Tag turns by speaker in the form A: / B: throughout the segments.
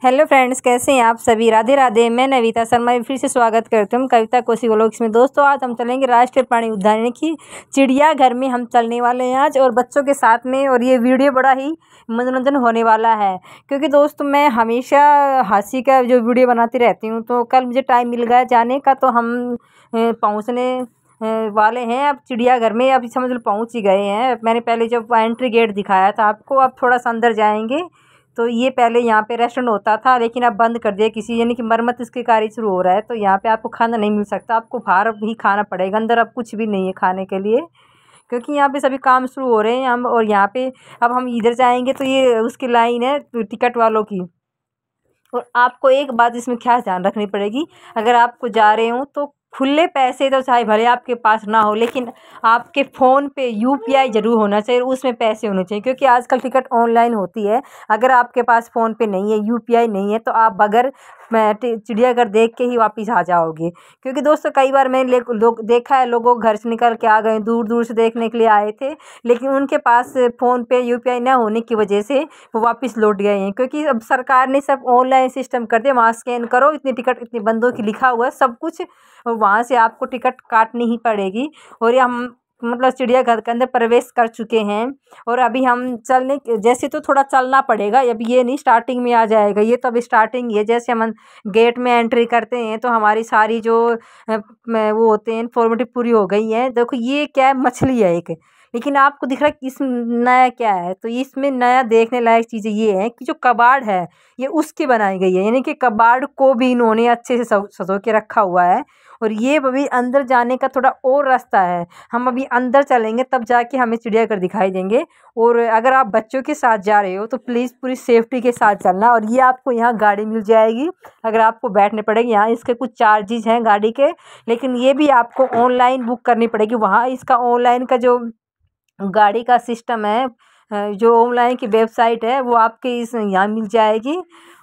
A: Hello friends, कैसे हैं आप सभी। राधे राधे। मैं नविता शर्मा फिर से स्वागत करती हूँ कविता कोसी व्लॉग्स में। दोस्तों, आज हम चलेंगे राष्ट्रीय प्राणी उद्यान यानी कि चिड़ियाघर में हम चलने वाले हैं आज, और बच्चों के साथ में। और ये वीडियो बड़ा ही मनोरंजन होने वाला है, क्योंकि दोस्तों मैं हमेशा हंसी का जो वीडियो बनाती रहती हूँ। तो कल मुझे टाइम मिल गया जाने का, तो हम पहुँचने वाले हैं अब चिड़ियाघर में। अब समझ लो पहुँच ही गए हैं। मैंने पहले जब एंट्री गेट दिखाया था आपको, अब थोड़ा सा अंदर जाएंगे। तो ये पहले यहाँ पे रेस्टोरेंट होता था, लेकिन अब बंद कर दिया किसी, यानी कि मरम्मत इसके कार्य शुरू हो रहा है। तो यहाँ पे आपको खाना नहीं मिल सकता, आपको बाहर ही खाना पड़ेगा। अंदर अब कुछ भी नहीं है खाने के लिए, क्योंकि यहाँ पे सभी काम शुरू हो रहे हैं हम। और यहाँ पे अब हम इधर जाएंगे तो ये उसकी लाइन है टिकट वालों की। और आपको एक बात इसमें क्या ध्यान रखनी पड़ेगी, अगर आपको जा रहे हो तो खुले पैसे तो चाहे भले आपके पास ना हो, लेकिन आपके फ़ोन पे यूपीआई ज़रूर होना चाहिए, उसमें पैसे होने चाहिए। क्योंकि आजकल टिकट ऑनलाइन होती है, अगर आपके पास फ़ोन पे नहीं है, यूपीआई नहीं है, तो आप बगैर चिड़ियाघर देख के ही वापस आ जाओगे। क्योंकि दोस्तों कई बार मैंने लोग देखा है, लोगों घर से निकल के आ गए, दूर दूर से देखने के लिए आए थे, लेकिन उनके पास फ़ोन पे यूपीआई ना होने की वजह से वो वापस लौट गए हैं। क्योंकि अब सरकार ने सब ऑनलाइन सिस्टम कर दिया, वहाँ स्कैन करो, इतनी टिकट इतने बंदों की लिखा हुआ है सब कुछ, और वहाँ से आपको टिकट काटनी ही पड़ेगी। और ये हम मतलब चिड़ियाघर के अंदर प्रवेश कर चुके हैं। और अभी हम चलने जैसे तो थोड़ा चलना पड़ेगा, अभी ये नहीं स्टार्टिंग में आ जाएगा, ये तो अभी स्टार्टिंग ही है। जैसे हम गेट में एंट्री करते हैं तो हमारी सारी जो वो होते हैं फॉर्मेलिटी पूरी हो गई है। देखो ये क्या है, मछली है एक, लेकिन आपको दिख रहा है कि इसमें नया क्या है। तो इसमें नया देखने लायक चीज़ें ये है कि जो कबाड़ है ये उसकी बनाई गई है, यानी कि कबाड़ को भी इन्होंने अच्छे से सजो के रखा हुआ है। और ये अभी अंदर जाने का थोड़ा और रास्ता है, हम अभी अंदर चलेंगे तब जाके हमें चिड़ियाघर दिखाई देंगे। और अगर आप बच्चों के साथ जा रहे हो तो प्लीज़ पूरी सेफ्टी के साथ चलना। और ये आपको यहाँ गाड़ी मिल जाएगी, अगर आपको बैठने पड़ेगी यहाँ, इसके कुछ चार्जेस हैं गाड़ी के, लेकिन ये भी आपको ऑनलाइन बुक करनी पड़ेगी। वहाँ इसका ऑनलाइन का जो गाड़ी का सिस्टम है, जो ऑनलाइन की वेबसाइट है, वो आपके इस यहाँ मिल जाएगी,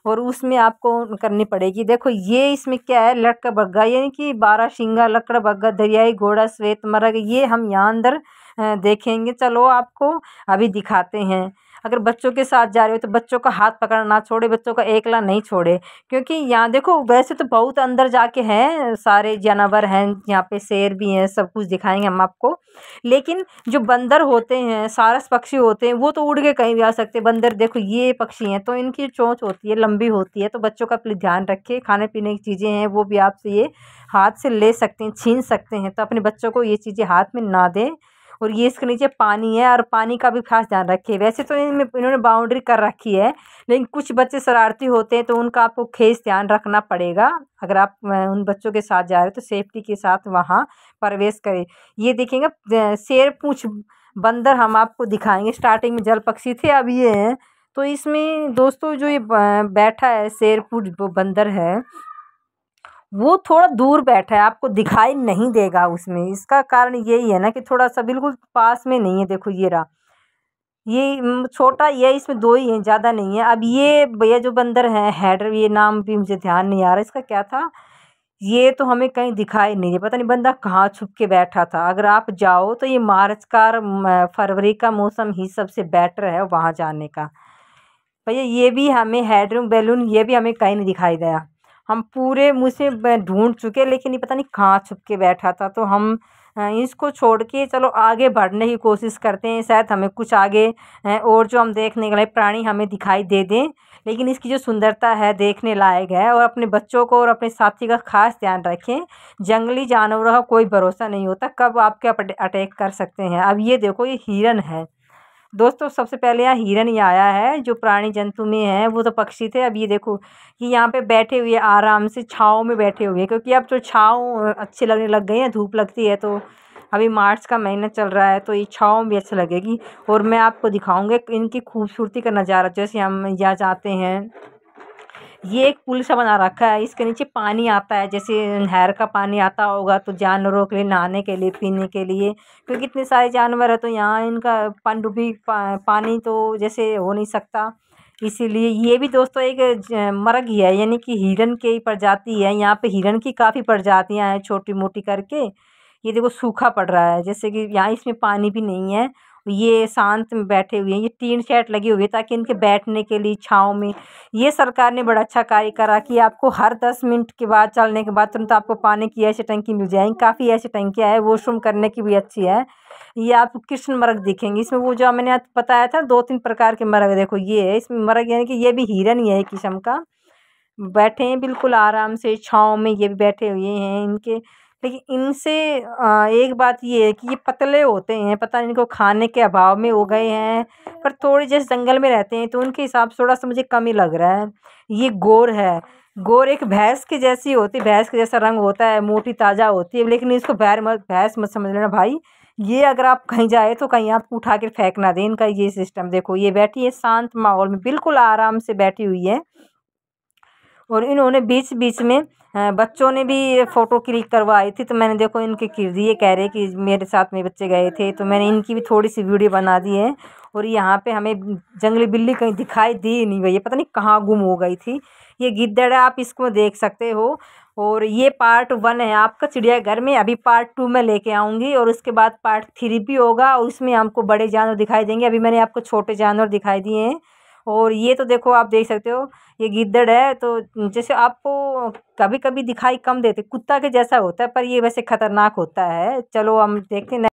A: और उसमें आपको करनी पड़ेगी। देखो ये इसमें क्या है, लटका बग्गा यानी कि 12 शिंगा, लकड़ा बग्गा, दरियाई घोड़ा, श्वेत मर्ग, ये हम यहाँ अंदर देखेंगे। चलो आपको अभी दिखाते हैं। अगर बच्चों के साथ जा रहे हो तो बच्चों का हाथ पकड़ना ना छोड़े, बच्चों का एकला नहीं छोड़े। क्योंकि यहाँ देखो वैसे तो बहुत अंदर जाके हैं, सारे जानवर हैं यहाँ पे, शेर भी हैं, सब कुछ दिखाएंगे हम आपको। लेकिन जो बंदर होते हैं, सारस पक्षी होते हैं, वो तो उड़ के कहीं भी आ सकते हैं। बंदर देखो ये पक्षी हैं, तो इनकी चोंच होती है, लंबी होती है। तो बच्चों का प्लीज़ ध्यान रखिए, खाने पीने की चीज़ें हैं वो भी आपसे ये हाथ से ले सकते हैं, छीन सकते हैं, तो अपने बच्चों को ये चीज़ें हाथ में ना दें। और ये इसके नीचे पानी है, और पानी का भी खास ध्यान रखिए। वैसे तो इनमें इन्होंने बाउंड्री कर रखी है, लेकिन कुछ बच्चे शरारती होते हैं, तो उनका आपको खास ध्यान रखना पड़ेगा। अगर आप उन बच्चों के साथ जा रहे हो तो सेफ्टी के साथ वहाँ प्रवेश करें। ये देखेंगे शेर पूंछ बंदर हम आपको दिखाएंगे। स्टार्टिंग में जल पक्षी थे, अब ये हैं। तो इसमें दोस्तों जो ये बैठा है शेर पूंछ बंदर है, वो थोड़ा दूर बैठा है, आपको दिखाई नहीं देगा उसमें। इसका कारण यही है ना कि थोड़ा सा बिल्कुल पास में नहीं है। देखो ये रहा, ये छोटा ये है, इसमें दो ही हैं, ज़्यादा नहीं है। अब ये भैया जो बंदर है हैडर, ये नाम भी मुझे ध्यान नहीं आ रहा इसका क्या था, ये तो हमें कहीं दिखाई नहीं है, पता नहीं बंदा कहाँ छुप के बैठा था। अगर आप जाओ तो ये मार्च का फरवरी का मौसम ही सबसे बेटर है वहाँ जाने का। भैया ये भी हमें हेडरूम बैलून ये भी हमें कहीं नहीं दिखाई दिया। हम पूरे मुँह से ढूंढ चुके, लेकिन ये पता नहीं कहाँ छुप के बैठा था। तो हम इसको छोड़ के चलो आगे बढ़ने की कोशिश करते हैं, शायद हमें कुछ आगे और जो हम देखने के लिए प्राणी हमें दिखाई दे दें। लेकिन इसकी जो सुंदरता है देखने लायक है। और अपने बच्चों को और अपने साथी का खास ध्यान रखें। जंगली जानवरों का कोई भरोसा नहीं होता, कब आपके अटैक कर सकते हैं। अब ये देखो ये हिरन है दोस्तों, सबसे पहले यहाँ हिरन ही आया है जो प्राणी जंतु में है, वो तो पक्षी थे। अब ये देखो कि यहाँ पे बैठे हुए आराम से छाँव में बैठे हुए, क्योंकि अब तो छाँव अच्छी लगने लग गई है, धूप लगती है। तो अभी मार्च का महीना चल रहा है, तो ये छाँव भी अच्छी लगेगी। और मैं आपको दिखाऊंगी इनकी खूबसूरती का नज़ारा। जैसे हम यहाँ जाते हैं, ये एक पुल सा बना रखा है, इसके नीचे पानी आता है, जैसे नहर का पानी आता होगा, तो जानवरों के लिए नहाने के लिए, पीने के लिए। क्योंकि इतने सारे जानवर है तो यहाँ इनका पनडुब्बी पानी तो जैसे हो नहीं सकता, इसीलिए ये भी दोस्तों एक मर्ग ही है, यानी कि हिरन की प्रजाति है। यहाँ पे हिरन की काफ़ी प्रजातियाँ हैं छोटी मोटी करके। ये देखो सूखा पड़ रहा है, जैसे कि यहाँ इसमें पानी भी नहीं है। ये शांत में बैठे हुए हैं। ये टीन शेड लगी हुई है ताकि इनके बैठने के लिए छाँव में। ये सरकार ने बड़ा अच्छा कार्य करा कि आपको हर 10 मिनट के बाद चलने के बाद तुरंत आपको पानी की ऐसी टंकी मिल जाएंगी। काफ़ी ऐसी टंकियाँ है, वॉशरूम करने की भी अच्छी है। ये आपको कृष्ण मृग दिखेंगे इसमें। वो जो मैंने आपको बताया था 2-3 प्रकार के मृग, देखो ये है इसमें मृग, यानी कि ये भी हिरन ही है एक किस्म का। बैठे हैं बिल्कुल आराम से छाँव में, ये भी बैठे हुए हैं इनके। लेकिन इनसे एक बात ये है कि ये पतले होते हैं, पता नहीं इनको खाने के अभाव में हो गए हैं। पर थोड़े जैसे जंगल में रहते हैं तो उनके हिसाब से थोड़ा सा मुझे कम ही लग रहा है। ये गोर है। गोर एक भैंस की जैसी होती है, भैंस के जैसा रंग होता है, मोटी ताज़ा होती है। लेकिन इसको भैंस मत समझ लेना भाई। ये अगर आप कहीं जाए तो कहीं आपको उठा के फेंक ना दें, इनका ये सिस्टम। देखो ये बैठी है शांत माहौल में, बिल्कुल आराम से बैठी हुई है। और इन्होंने बीच बीच में बच्चों ने भी फ़ोटो क्लिक करवाई थी, तो मैंने देखो इनके किरदिए कह रहे कि मेरे साथ में बच्चे गए थे, तो मैंने इनकी भी थोड़ी सी वीडियो बना दी है। और यहाँ पे हमें जंगली बिल्ली कहीं दिखाई दी नहीं, गई पता नहीं कहाँ गुम हो गई थी। ये गिद्दड़ है, आप इसको देख सकते हो। और ये पार्ट 1 है आपका चिड़ियाघर में। अभी पार्ट 2 में लेके आऊँगी और उसके बाद पार्ट 3 भी होगा और उसमें हमको बड़े जानवर दिखाई देंगे। अभी मैंने आपको छोटे जानवर दिखाई दिए हैं। और ये तो देखो आप देख सकते हो, ये गिद्दड़ है। तो जैसे आपको कभी कभी दिखाई कम देते, कुत्ता के जैसा होता है, पर ये वैसे खतरनाक होता है। चलो हम देखते हैं।